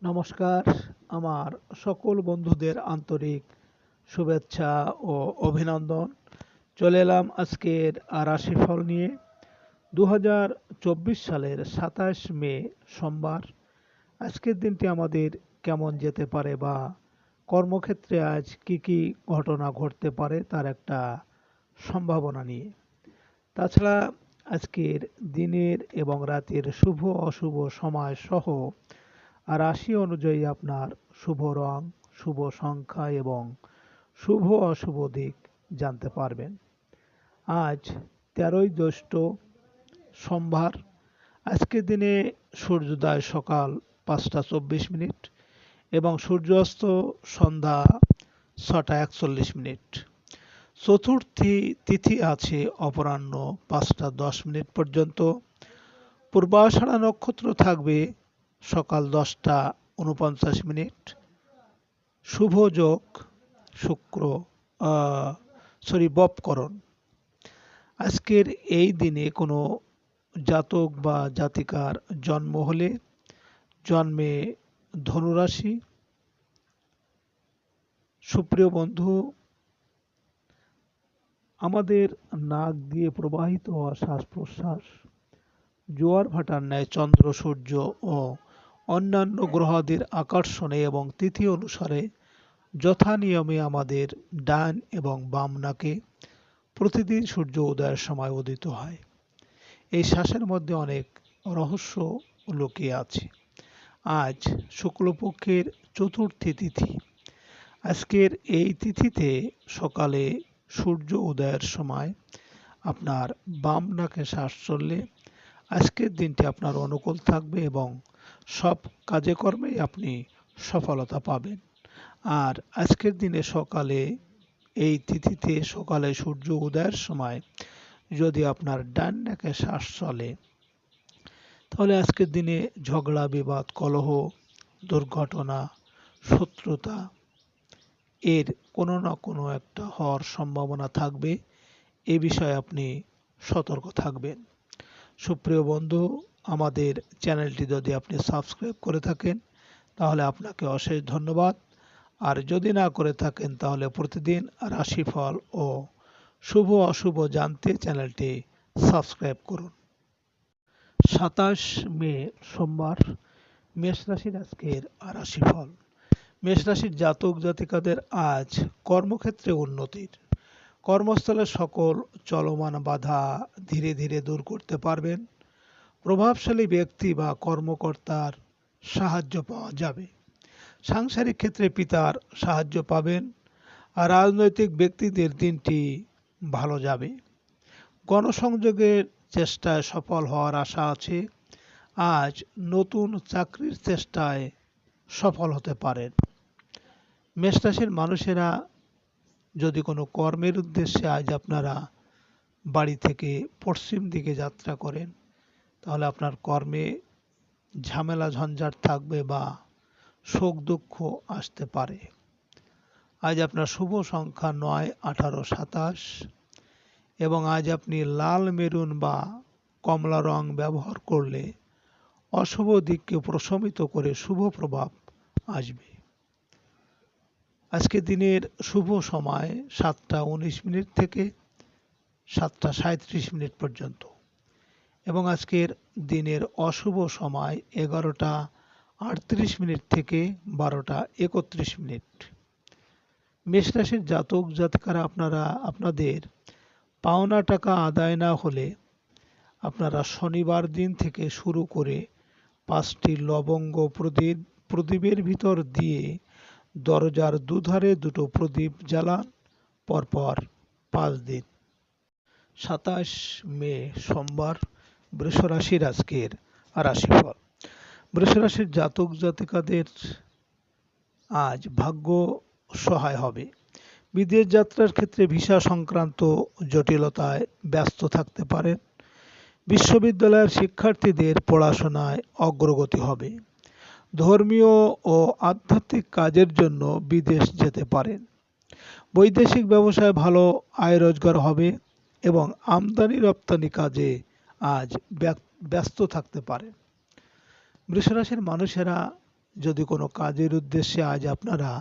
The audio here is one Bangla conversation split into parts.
নমস্কার, আমার সকল বন্ধুদের আন্তরিক শুভেচ্ছা ও অভিনন্দন। চলে এলাম আজকের রাশিফল নিয়ে। 2024 সালের 27 মে সোমবার। আজকের দিনটি আমাদের কেমন যেতে পারে বা কর্মক্ষেত্রে আজ কি কি ঘটনা ঘটতে পারে তার একটা সম্ভাবনা নিয়ে। তাছাড়া আজকের দিনের এবং রাতের শুভ অশুভ সময় সহ রাশি অনুযায়ী আপনার শুভ রং, শুভ সংখ্যা এবং শুভ অশুভ দিক জানতে পারবেন। আজ 13ই জ্যৈষ্ঠ সোমবার। আজকের দিনে সূর্যোদয় সকাল 5টা 24 মিনিট এবং সূর্যাস্ত সন্ধ্যা 6টা 41 মিনিট। চতুর্থী তিথি আছে অপরাহ্ন 5টা 10 মিনিট পর্যন্ত। পূর্বাষাঢ়া নক্ষত্র থাকবে সকাল 10টা 49 মিনিট। শুভ যোগ শুক্র বপকরণ। আজকের এই দিনে কোনো জাতক বা জাতিকার জন্ম হলে জন্মে ধনুরাশি। সুপ্রিয় বন্ধু, আমাদের নাক দিয়ে প্রবাহিত হওয়া শ্বাস প্রশ্বাস জোয়ার ভাটার ন্যায় চন্দ্র, সূর্য ও অন্যান্য গ্রহদের আকর্ষণে এবং তিথি অনুসারে যথানিয়মে আমাদের ডান এবং বাম নাকে প্রতিদিন সূর্য উদয়ের সময় উদিত হয়। এই শ্বাসের মধ্যে অনেক রহস্য লুকিয়ে আছে। আজ শুক্লপক্ষের চতুর্থী তিথি। আজকের এই তিথিতে সকালে সূর্য উদয়ের সময় আপনার বাম নাকে শ্বাস চললে আজকের দিনটি আপনার অনুকূল থাকবে এবং সব কাজে কর্মেই আপনি সফলতা পাবেন। আর আজকের দিনে সকালে এই তিথিতে সকালে সূর্য উদয়ের সময় যদি আপনার ডান নাকে শ্বাস চলে তাহলে আজকের দিনে ঝগড়া, বিবাদ, কলহ, দুর্ঘটনা, শত্রুতা এর কোনো না কোনো একটা হওয়ার সম্ভাবনা থাকবে। এ বিষয়ে আপনি সতর্ক থাকবেন। সুপ্রিয় বন্ধু, আমাদের চ্যানেলটি যদি আপনি সাবস্ক্রাইব করে থাকেন তাহলে আপনাকে অশেষ ধন্যবাদ। আর যদি না করে থাকেন তাহলে প্রতিদিন রাশিফল ও শুভ অশুভ জানতে চ্যানেলটি সাবস্ক্রাইব করুন। 27 মে সোমবার। মেষ রাশির আজকের রাশিফল। মেষ রাশির জাতক জাতিকাদের আজ কর্মক্ষেত্রে উন্নতির। কর্মস্থলে সকল চলমান বাধা ধীরে ধীরে দূর করতে পারবেন। প্রভাবশালী ব্যক্তি বা কর্মকর্তার সাহায্য পাওয়া যাবে। সাংসারিক ক্ষেত্রে পিতার সাহায্য পাবেন। আর রাজনৈতিক ব্যক্তিদের দিনটি ভালো যাবে। গণসংযোগের চেষ্টায় সফল হওয়ার আশা আছে। আজ নতুন চাকরির চেষ্টায় সফল হতে পারেন। মেষরাশির মানুষেরা যদি কোনো কর্মের উদ্দেশ্যে আজ আপনারা বাড়ি থেকে পশ্চিম দিকে যাত্রা করেন তাহলে আপনার কর্মে ঝামেলা ঝঞ্ঝাট থাকবে বা শোক দুঃখ আসতে পারে। আজ আপনার শুভ সংখ্যা 9, 18, 27 এবং আজ আপনি লাল, মেরুন বা কমলা রং ব্যবহার করলে অশুভ দিককে প্রশমিত করে শুভ প্রভাব আসবে। আজকে দিনের শুভ সময় 7টা 19 মিনিট থেকে 7টা 37 মিনিট পর্যন্ত এবং আজকের দিনের অশুভ সময় 11টা 38 মিনিট থেকে 12টা 31 মিনিট। মেষ রাশির জাতক জাতিকারা আপনারা আপনাদের পাওনা টাকা আদায় না হলে আপনারা শনিবার দিন থেকে শুরু করে 5টি লবঙ্গ প্রদীপের ভিতর দিয়ে দরজার দুধারে 2টো প্রদীপ জ্বালান পরপর 5 দিন। 27 মে সোমবার। বৃষ রাশির আজকের রাশিফল। বৃষ রাশির জাতক জাতিকাদের আজ ভাগ্য সহায় হবে। বিদেশ যাত্রার ক্ষেত্রে ভিসা সংক্রান্ত জটিলতায় ব্যস্ত থাকতে পারেন। বিশ্ববিদ্যালয়ের শিক্ষার্থীদের পড়াশোনায় অগ্রগতি হবে। ধর্মীয় ও আধ্যাত্মিক কাজের জন্য বিদেশ যেতে পারেন। বৈদেশিক ব্যবসায় ভালো আয় রোজগার হবে এবং আমদানি রপ্তানি কাজে আজ ব্যস্ত থাকতে পারেন। বৃষ রাশির মানুষেরা যদি কোনো কাজের উদ্দেশ্যে আজ আপনারা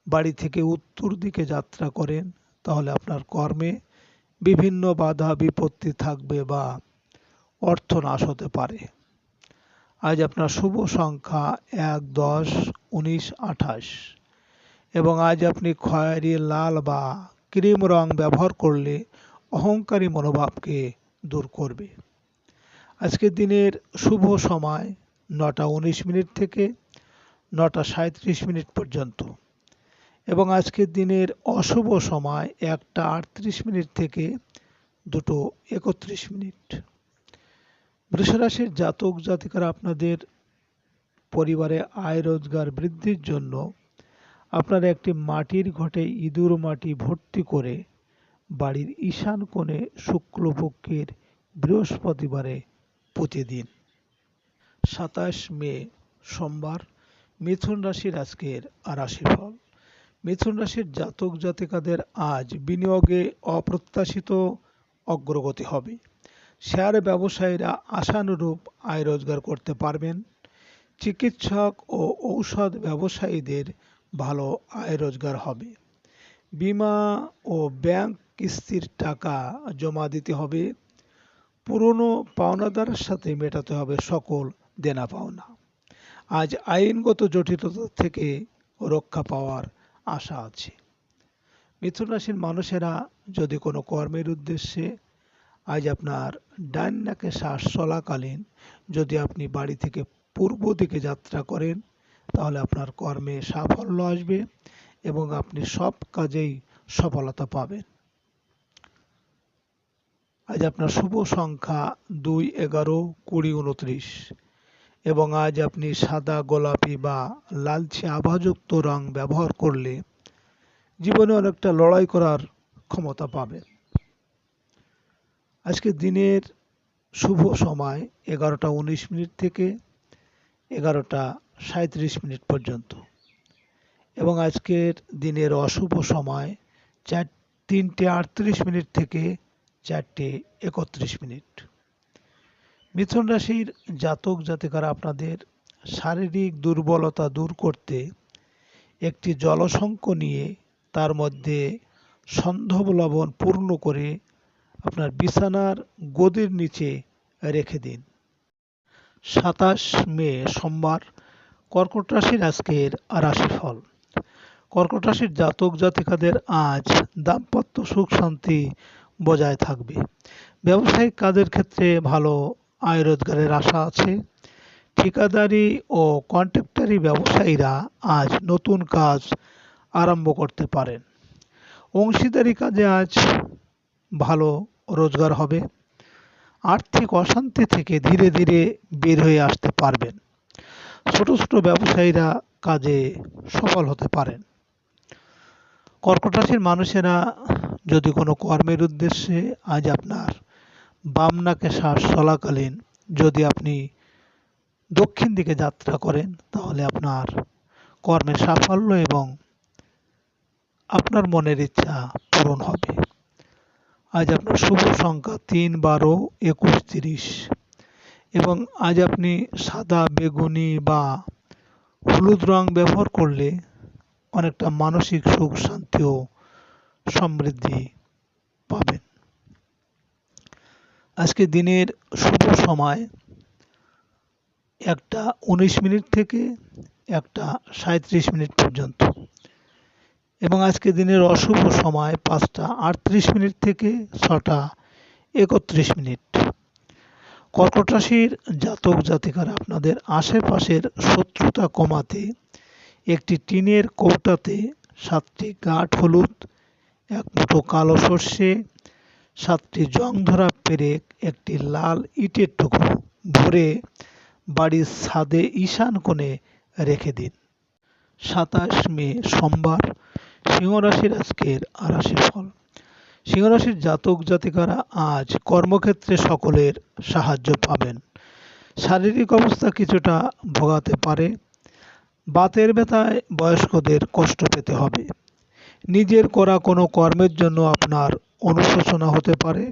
বাড়ি থেকে উত্তর দিকে যাত্রা করেন, তাহলে আপনার কর্মে বিভিন্ন বাধা বিপত্তি থাকবে বা অর্থ নাশ হতে পারে। আজ আপনার শুভ সংখ্যা ১, ১০, ১৯, ২৮ এবং আজ আপনি খয়েরি, লাল বা ক্রিম রং ব্যবহার করলে অহংকারী মনোভাবকে দূর করবে। আজকের দিনের শুভ সময় ৯টা ১৯ থেকে ৯টা ৩৭ পর্যন্ত এবং আজকের দিনের অশুভ সময় ১টা ৩৮ থেকে ২টো ৩১। বৃষরাশির জাতক জাতিকারা আপনাদের পরিবারে আয় রোজগার বৃদ্ধির জন্য আপনারা একটি মাটির ঘটে ইঁদুর মাটি ভর্তি করে বাড়ির ঈশান কোণে শুক্লপক্ষের বৃহস্পতিবারে পুঁতে দিন। ২৭ মে সোমবার মিথুন রাশির আজকের রাশিফল। মিথুন রাশির জাতক জাতিকাদের আজ বিনিয়োগে অপ্রত্যাশিত অগ্রগতি হবে। শেয়ার ব্যবসায়ীরা আশানুরূপ আয় রোজগার করতে পারবেন। চিকিৎসক ও ঔষধ ব্যবসায়ীদের ভালো আয় রোজগার হবে। বীমা ও ব্যাংক কিস্তির টাকা জমা দিতে হবে। পুরনো পাওনাদারের সাথে মেটাতে হবে সকল দেনা পাওনা। আজ আইনগত জটিলতা থেকে রক্ষা পাওয়ার আশা আছে। মিথুন রাশির মানুষেরা যদি কোনো কর্মের উদ্দেশ্যে আজ আপনার ডান নাকে শ্বাস চলাকালীন যদি আপনি বাড়ি থেকে পূর্ব দিকে যাত্রা করেন, তাহলে আপনার কর্মে সাফল্য আসবে এবং আপনি সব কাজেই সফলতা পাবেন। আজ আপনার শুভ সংখ্যা ২, ১১, ২০, ২৯ এবং আজ আপনি সাদা, গোলাপি বা লালচে আভাযুক্ত রং ব্যবহার করলে জীবনে অনেকটা লড়াই করার ক্ষমতা পাবেন। আজকে দিনের শুভ সময় ১১টা ১৯ থেকে ১১টা ৩৭ পর্যন্ত এবং আজকের দিনের অশুভ সময় ৩টে ৩৮ থেকে ৪টে ৩১। মিথুন রাশির জাতক জাতিকারা আপনাদের শারীরিক দুর্বলতা দূর করতে একটি জলশঙ্খ নিয়ে তার মধ্যে সন্ধব লবণ পূর্ণ করে আপনার বিছানার গদির নিচে রেখে দিন। ২৭ মে সোমবার কর্কট রাশির আজকের রাশিফল। কর্কট রাশির জাতক জাতিকাদের আজ দাম্পত্য সুখ শান্তি বজায় থাকবে। ব্যবসায়িক কাজের ক্ষেত্রে ভালো আয় রোজগারের আশা আছে। ঠিকাদারি ও কন্ট্রাক্টরি ব্যবসায়ীরা আজ নতুন কাজ আরম্ভ করতে পারেন। অংশীদারি কাজে আজ ভালো রোজগার হবে। আর্থিক অশান্তি থেকে ধীরে ধীরে বের হয়ে আসতে পারবেন। ছোট ছোট ব্যবসায়ীরা কাজে সফল হতে পারেন। কর্কট রাশির মানুষেরা যদি কোনো কর্মের উদ্দেশ্যে আজ আপনার বাম নাকে শ্বাস চলাকালীন যদি আপনি দক্ষিণ দিকে যাত্রা করেন, তাহলে আপনার কর্মে সাফল্য এবং আপনার মনের ইচ্ছা পূরণ হবে। আজ আপনার শুভ সংখ্যা ৩, ১২, ২১, ৩০ এবং আজ আপনি সাদা, বেগুনি বা হলুদ রং ব্যবহার করলে অনেকটা মানসিক সুখ শান্তি ও সমৃদ্ধি পাবেন। আজকে দিনের শুভ সময় ১টা ১৯ থেকে ১টা ৩৭ পর্যন্ত এবং আজকে দিনের অশুভ সময় ৫টা ৩৮ থেকে ৬টা ৩১। কর্কট রাশির জাতক জাতিকারা আপনাদের আশেপাশের শত্রুতা কমাতে একটি টিনের কৌটাতে ৭টি গাঁঠ হলুদ, ১ মুঠো কালো সর্ষে, ৭টি জং ধরা পেরেক, একটি লাল ইটের টুকরো ভরে বাড়ির ছাদে ঈশান কোণে রেখে দিন। ২৭ মে সোমবার সিংহ রাশির আজকের রাশিফল। সিংহ রাশির জাতক জাতিকারা আজ কর্মক্ষেত্রে সকলের সাহায্য পাবেন। শারীরিক অবস্থা কিছুটা ভোগাতে পারে। বাতের ব্যথায় বয়স্কদের কষ্ট পেতে হবে। নিজের করা কোনো কর্মের জন্য আপনার অনুশোচনা হতে পারে।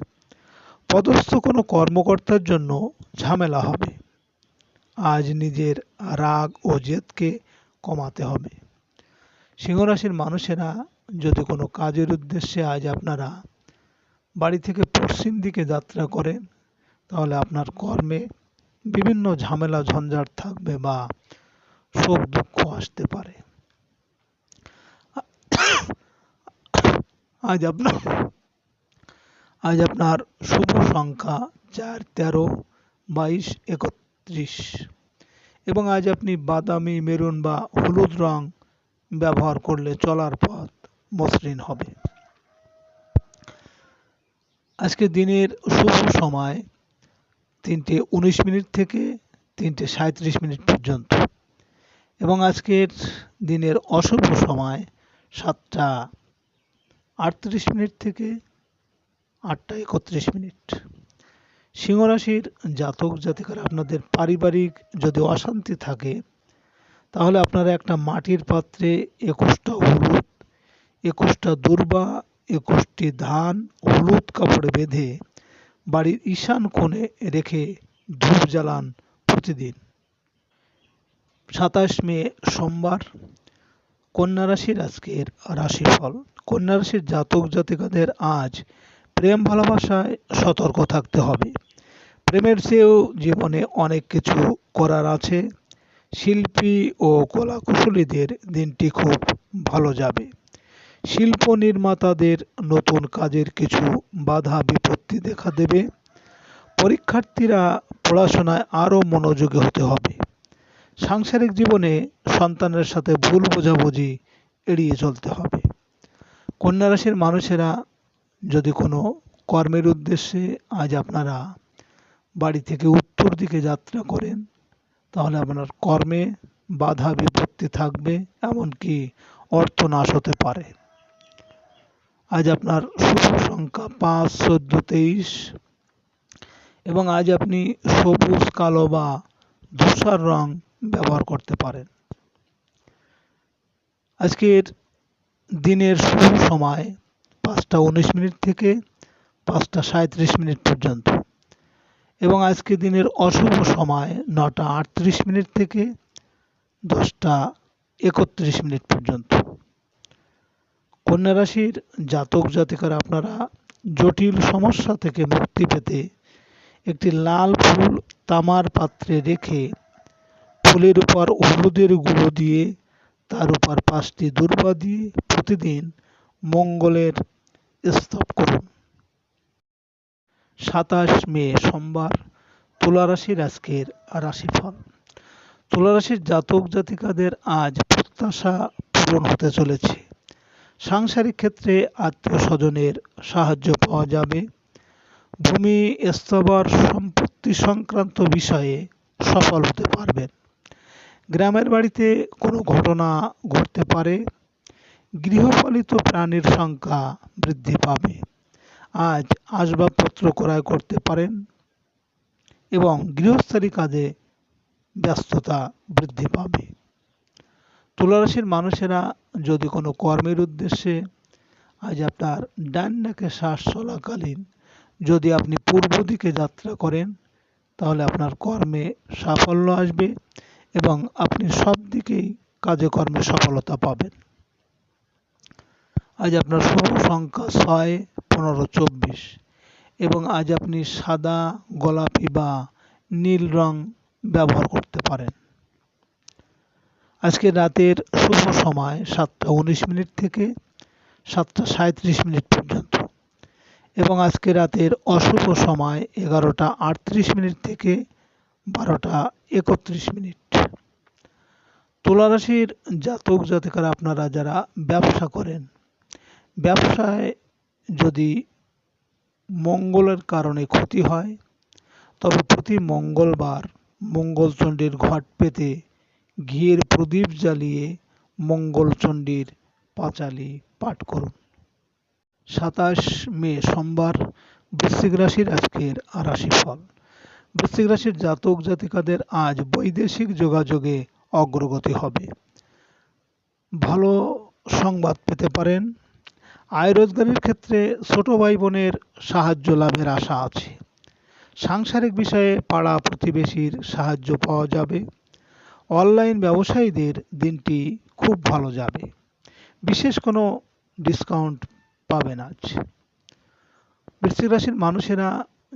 পদস্থ কোনো কর্মকর্তার জন্য ঝামেলা হবে। আজ নিজের রাগ ও জেদকে কমাতে হবে। সিংহ রাশির মানুষেরা যদি কোনো কাজের উদ্দেশ্যে আজ আপনারা বাড়ি থেকে পশ্চিম দিকে যাত্রা করেন, তাহলে আপনার কর্মে বিভিন্ন ঝামেলা ঝঞ্ঝাট থাকবে বা শোক দুঃখ আসতে পারে। আজ আপনার আজ আপনার শুভ সংখ্যা 4, 13, 22, 31 এবং আজ আপনি বাদামি, মেরুন বা হলুদ রং ব্যবহার করলে চলার পথ মসৃণ হবে। আজকে দিনের শুভ সময় 3:19 থেকে 3:37 পর্যন্ত এবং আজকের দিনের অশুভ সময় 7:38 থেকে 8:31। সিংহ রাশির জাতক জাতিকারা আপনাদের পারিবারিক যদি অশান্তি থাকে, তাহলে আপনারা একটা মাটির পাত্রে 21টা হলুদ, 21টা দূর্বা, 21টি ধান হলুদ কাপড়ে বেঁধে বাড়ির ঈশান কোণে রেখে ধূপ জ্বালান প্রতিদিন। 27 মে সোমবার, কন্যা রাশির আজকের রাশিফল। কন্যা রাশির জাতক জাতিকাদের আজ প্রেম ভালোবাসায় সতর্ক থাকতে হবে। প্রেমের চেয়েও জীবনে অনেক কিছু করার আছে। শিল্পী ও কলাকুশলীদের দিনটি খুব ভালো যাবে। শিল্প নির্মাতাদের নতুন কাজের কিছু বাধা বিপত্তি দেখা দেবে। পরীক্ষার্থীরা পড়াশোনায় আরও মনোযোগী হতে হবে। সাংসারিক জীবনে সন্তানের সাথে ভুল বোঝাবুঝি এড়িয়ে চলতে হবে। কন্যা রাশির মানুষেরা যদি কোনো কর্মের উদ্দেশ্যে আজ আপনারা বাড়ি থেকে উত্তর দিকে যাত্রা করেন, তাহলে আপনার কর্মে বাধা বিপত্তি থাকবে, এমনকি অর্থনাশ হতে পারে। আজ আপনার শুভ সংখ্যা 5, 14, 23 এবং আজ আপনি সবুজ, কালো বা ধূসর রং ব্যবহার করতে পারেন। আজকের দিনের শুভ সময় 5:19 থেকে 5:37 পর্যন্ত এবং আজকে দিনের অশুভ সময় 9:38 থেকে 10:31 পর্যন্ত। কন্যা রাশির জাতক জাতিকারা আপনারা জটিল সমস্যা থেকে মুক্তি পেতে একটি লাল ফুল তামার পাত্রে রেখে ফুলের উপর হলুদের গুঁড়ো দিয়ে তার উপর 5টি দূর্বা দিয়ে প্রতিদিন মঙ্গলের স্তব করুন। 27 মে সোমবার, তুলা রাশির আজকের রাশিফল। তুলা রাশির জাতক জাতিকাদের আজ প্রত্যাশা পূরণ হতে চলেছে। সাংসারিক ক্ষেত্রে আত্মীয় স্বজনের সাহায্য পাওয়া যাবে। ভূমি, স্থাবর সম্পত্তি সংক্রান্ত বিষয়ে সফল হতে পারবেন। গ্রামের বাড়িতে কোনো ঘটনা ঘটতে পারে। গৃহপালিত প্রাণীর সংখ্যা বৃদ্ধি পাবে। আজ আসবাবপত্র ক্রয় করতে পারেন এবং গৃহস্থালী কাজে ব্যস্ততা বৃদ্ধি পাবে। তুলা রাশির মানুষেরা যদি কোনো কর্মের উদ্দেশ্যে আজ আপনার ডান নাকে শ্বাস চলাকালীন যদি আপনি পূর্ব দিকে যাত্রা করেন, তাহলে আপনার কর্মে সাফল্য আসবে এবং আপনি সব দিকেই কাজে কর্মে সফলতা পাবেন। আজ আপনার শুভ সংখ্যা 6, 15, 24 এবং আজ আপনি সাদা, গোলাপি বা নীল রং ব্যবহার করতে পারেন। আজকে রাতের শুভ সময় 7:19 থেকে 7:37 পর্যন্ত এবং আজকে রাতের অশুভ সময় 11:38 থেকে 12:31। তুলা রাশির জাতক জাতিকারা আপনারা যারা ব্যবসা করেন, ব্যবসায় যদি মঙ্গলের কারণে ক্ষতি হয়, তবে প্রতি মঙ্গলবার মঙ্গলচণ্ডীর ঘট পেতে ঘিয়ের প্রদীপ জ্বালিয়ে মঙ্গলচণ্ডীর পাঁচালি পাঠ করুন। 27 মে সোমবার, বৃশ্চিক রাশির আজকের রাশিফল। বৃশ্চিক রাশির জাতক জাতিকাদের আজ বৈদেশিক যোগাযোগে অগ্রগতি হবে। ভালো সংবাদ পেতে পারেন। আয় রোজগারের ক্ষেত্রে ছোট ভাই বোনের সাহায্য লাভের আশা আছে। সাংসারিক বিষয়ে পাড়া প্রতিবেশীর সাহায্য পাওয়া যাবে। অনলাইন ব্যবসায়ীদের দিনটি খুব ভালো যাবে। বিশেষ কোনো ডিসকাউন্ট পাবেন আজ। বৃশ্চিক রাশির মানুষেরা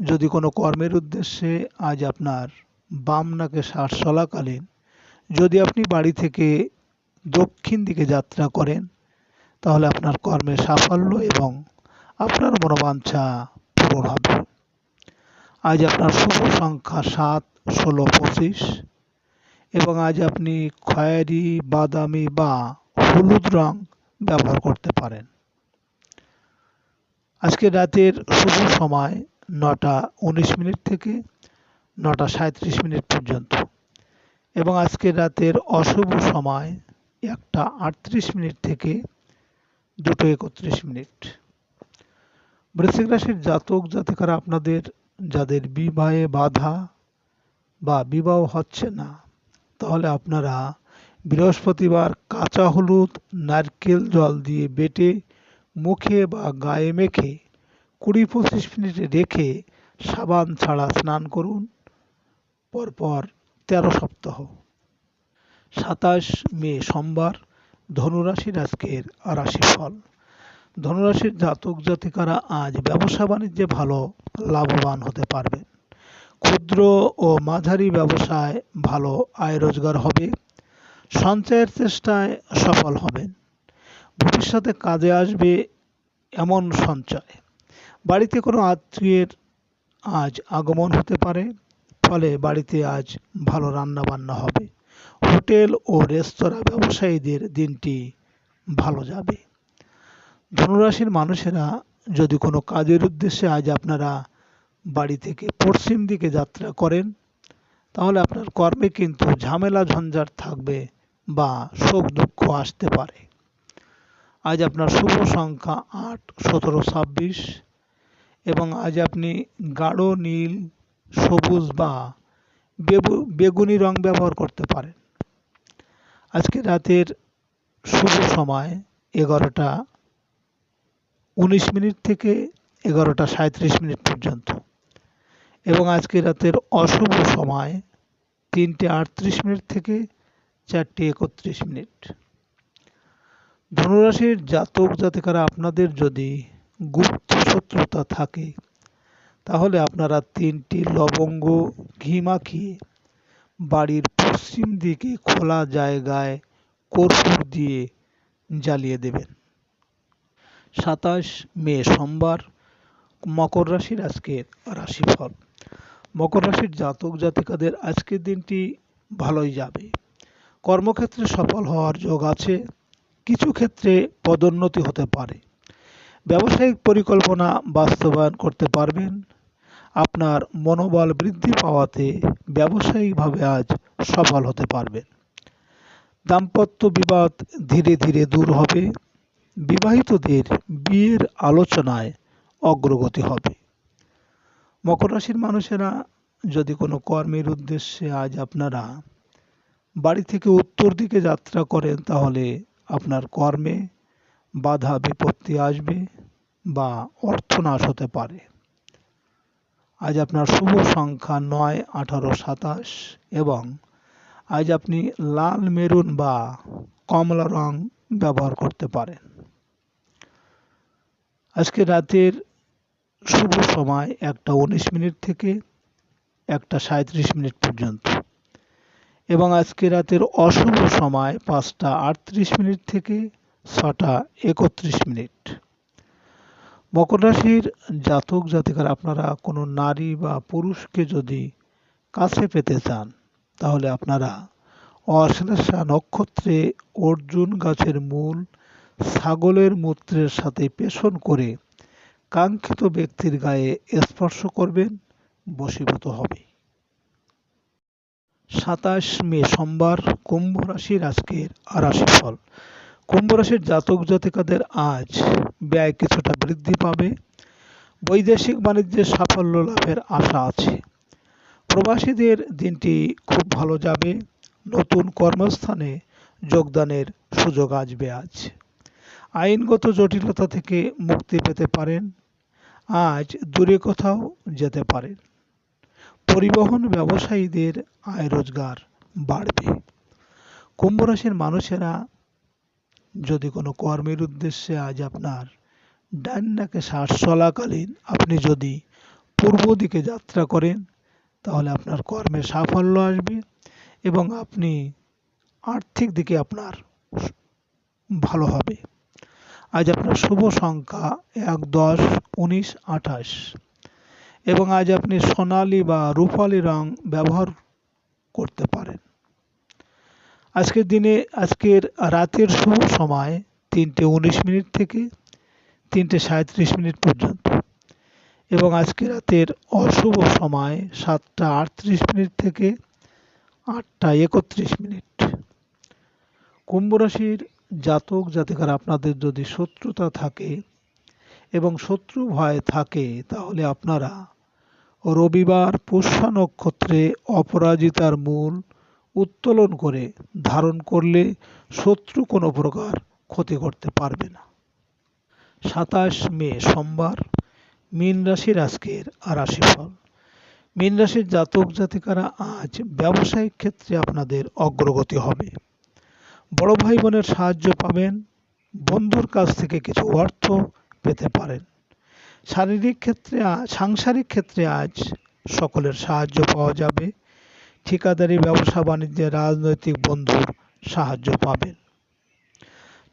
যদি কোনো কর্মের উদ্দেশ্যে আজ আপনার বাম নাকে শ্বাস চলাকালীন যদি আপনি বাড়ি থেকে দক্ষিণ দিকে যাত্রা করেন, তাহলে আপনার কর্মে সাফল্য এবং আপনার মনোবাঞ্ছা পূরণ হবে। আজ আপনার শুভ সংখ্যা 7, 16, 25 এবং আজ আপনি খয়েরি, বাদামি বা হলুদ রং ব্যবহার করতে পারেন। আজকে রাতের শুভ সময় 9:19 থেকে 9:37 পর্যন্ত এবং আজকের রাতের অশুভ সময় 1:38 থেকে 2:31। বৃশ্চিক রাশির জাতক জাতিকারা আপনাদের যাদের বিবাহে বাধা বা বিবাহ হচ্ছে না, তাহলে আপনারা বৃহস্পতিবার কাঁচা হলুদ নারকেল জল দিয়ে বেটে মুখে বা গায়ে মেখে 20-25 মিনিট রেখে সাবান ছাড়া স্নান করুন পরপর 13 সপ্তাহ। 27 মে সোমবার ধনুরাশির আজকের রাশিফল। ধনুরাশির জাতক জাতিকারা আজ ব্যবসা বাণিজ্যে ভালো লাভবান হতে পারবেন। ক্ষুদ্র ও মাঝারি ব্যবসায় ভালো আয় রোজগার হবে। সঞ্চয়ের চেষ্টায় সফল হবেন। ভবিষ্যতে কাজে আসবে এমন সঞ্চয়। বাড়িতে কোনো আত্মীয়ের আজ আগমন হতে পারে, ফলে বাড়িতে আজ ভালো রান্নাবান্না হবে। হোটেল ও রেস্তোরাঁ ব্যবসায়ীদের দিনটি ভালো যাবে। ধনুরাশির মানুষেরা যদি কোনো কাজের উদ্দেশ্যে আজ আপনারা বাড়ি থেকে পশ্চিম দিকে যাত্রা করেন, তাহলে আপনার কর্মে কিন্তু ঝামেলা ঝঞ্ঝাট থাকবে বা শোক দুঃখ আসতে পারে। আজ আপনার শুভ সংখ্যা 8, 17, 26 এবং আজ আপনি গাঢ় নীল, সবুজ বা বেগুনি রং ব্যবহার করতে পারেন। আজকে রাতের শুভ সময় 11:19 থেকে 11:37 পর্যন্ত এবং আজকে রাতের অশুভ সময় 3:38 থেকে 4:31। ধনুরাশির জাতক জাতিকারা আপনাদের যদি গুপ্ত শত্রুতা থাকে, তাহলে আপনারা 3টি লবঙ্গ ঘি মাখিয়ে বাড়ির পশ্চিম দিকে খোলা জায়গায় কর্পূর দিয়ে জ্বালিয়ে দেবেন। 27 মে সোমবার মকর রাশির আজকের রাশিফল। মকর রাশির জাতক জাতিকাদের আজকের দিনটি ভালোই যাবে। কর্মক্ষেত্রে সফল হওয়ার যোগ আছে। কিছু ক্ষেত্রে পদোন্নতি হতে পারে। ব্যবসায়িক পরিকল্পনা বাস্তবায়ন করতে পারবেন। আপনার মনোবল বৃদ্ধি পাওয়াতে ব্যবসায়িকভাবে আজ সফল হতে পারবেন। দাম্পত্য বিবাদ ধীরে ধীরে দূর হবে। বিবাহিতদের বিয়ের আলোচনায় অগ্রগতি হবে। মকর রাশির মানুষেরা যদি কোনো কর্মের উদ্দেশ্যে আজ আপনারা বাড়ি থেকে উত্তর দিকে যাত্রা করেন, তাহলে আপনার কর্মে বাধা বিপত্তি আসবে বা অর্থনাশ হতে পারে। আজ আপনার শুভ সংখ্যা 9, 18, 27 এবং আজ আপনি লাল, মেরুন বা কমলা রং ব্যবহার করতে পারেন। আজকে রাতের শুভ সময় 1:19 থেকে 1:37 পর্যন্ত এবং আজকে রাতের অশুভ সময় 5:38 থেকে 6:31। মকর রাশির জাতক জাতিকারা আপনারা কোনো নারী বা পুরুষকে যদি কাছে পেতে চান, তাহলে আপনারা অশ্লেষা নক্ষত্রে অর্জুন গাছের মূল ছাগলের মূত্রের সাথে পেষণ করে কাঙ্ক্ষিত ব্যক্তির গায়ে স্পর্শ করবেন, বশীভূত হবে। 27 মে সোমবার কুম্ভ রাশির আজকের রাশিফল। কুম্ভ রাশির জাতক জাতিকাদের আজ ব্যয় কিছুটা বৃদ্ধি পাবে। বৈদেশিক বাণিজ্যে সাফল্য লাভের আশা আছে। প্রবাসীদের দিনটি খুব ভালো যাবে। নতুন কর্মস্থানে যোগদানের সুযোগ আসবে আজ। আইনগত জটিলতা থেকে মুক্তি পেতে পারেন। আজ দূরে কোথাও যেতে পারেন। পরিবহন ব্যবসায়ীদের আয় রোজগার বাড়বে। কুম্ভ রাশির মানুষেরা যদি কোনো কর্মের উদ্দেশ্যে আজ আপনার ডান নাকে শ্বাস চলাকালীন আপনি যদি পূর্ব দিকে যাত্রা করেন, তাহলে আপনার কর্মে সাফল্য আসবে এবং আপনি আর্থিক দিকে আপনার ভালো হবে। আজ আপনার শুভ সংখ্যা ১, ১০, ১৯, ২৮ এবং আজ আপনি সোনালী বা রূপালী রং ব্যবহার করতে পারেন। আজকের রাতের শুভ সময় ৩:১৯ থেকে ৩:৩৭ পর্যন্ত এবং আজকে রাতের অশুভ সময় ৭:৩৮ থেকে ৮:৩১। কুম্ভ রাশির জাতক জাতিকারা আপনাদের যদি শত্রুতা থাকে এবং শত্রু ভয় থাকে, তাহলে আপনারা রবিবার পুষ্যা নক্ষত্রে অপরাজিতার মূল উত্তোলন করে ধারণ করলে শত্রু কোনো প্রকার ক্ষতি করতে পারবে না। ২৭ মে সোমবার, মীন রাশির আজকের রাশিফল। মীন রাশির জাতক জাতিকারা আজ ব্যবসায়িক ক্ষেত্রে আপনাদের অগ্রগতি হবে। বড় ভাই বোনের সাহায্য পাবেন। বন্ধুর কাছ থেকে কিছু অর্থ পেতে পারেন। সাংসারিক ক্ষেত্রে আজ সকলের সাহায্য পাওয়া যাবে। ঠিকাদারি, ব্যবসা বাণিজ্যে রাজনৈতিক বন্ধুর সাহায্য পাবেন।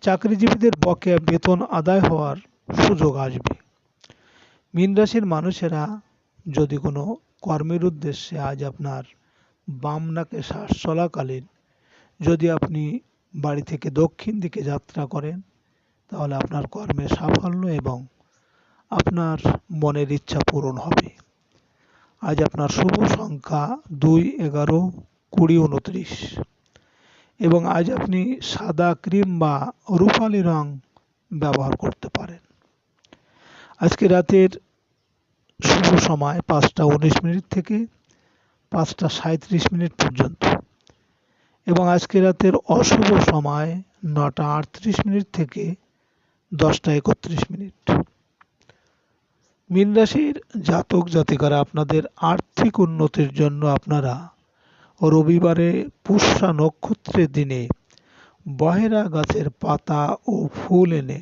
চাকরিজীবীদের বকেয়া বেতন আদায় হওয়ার সুযোগ আসবে। মীন রাশির মানুষেরা যদি কোনো কর্মের উদ্দেশ্যে আজ আপনার বাম নাকে শ্বাস চলাকালীন যদি আপনি বাড়ি থেকে দক্ষিণ দিকে যাত্রা করেন, তাহলে আপনার কর্মে সাফল্য এবং আপনার মনের ইচ্ছা পূরণ হবে। আজ আপনার শুভ সংখ্যা ২, ১১, ২০, ২৯ এবং আজ আপনি সাদা, ক্রিম বা রূপালী রং ব্যবহার করতে পারেন। আজকে রাতের শুভ সময় ৫:১৯ থেকে ৫:৩৭ পর্যন্ত এবং আজকে রাতের অশুভ সময় ৯:৩৮ থেকে ১০:৩১। মীন রাশির জাতক জাতিকারা আপনাদের আর্থিক উন্নতির জন্য আপনারা রবিবারে পুষ্যা নক্ষত্রের দিনে বহেরা গাছের পাতা ও ফুল এনে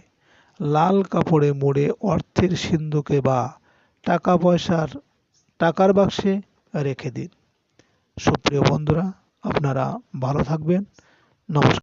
লাল কাপড়ে মুড়ে অর্থের সিন্ধুকে বা টাকার বাক্সে রেখে দিন। সুপ্রিয় বন্ধুরা, আপনারা ভালো থাকবেন। নমস্কার।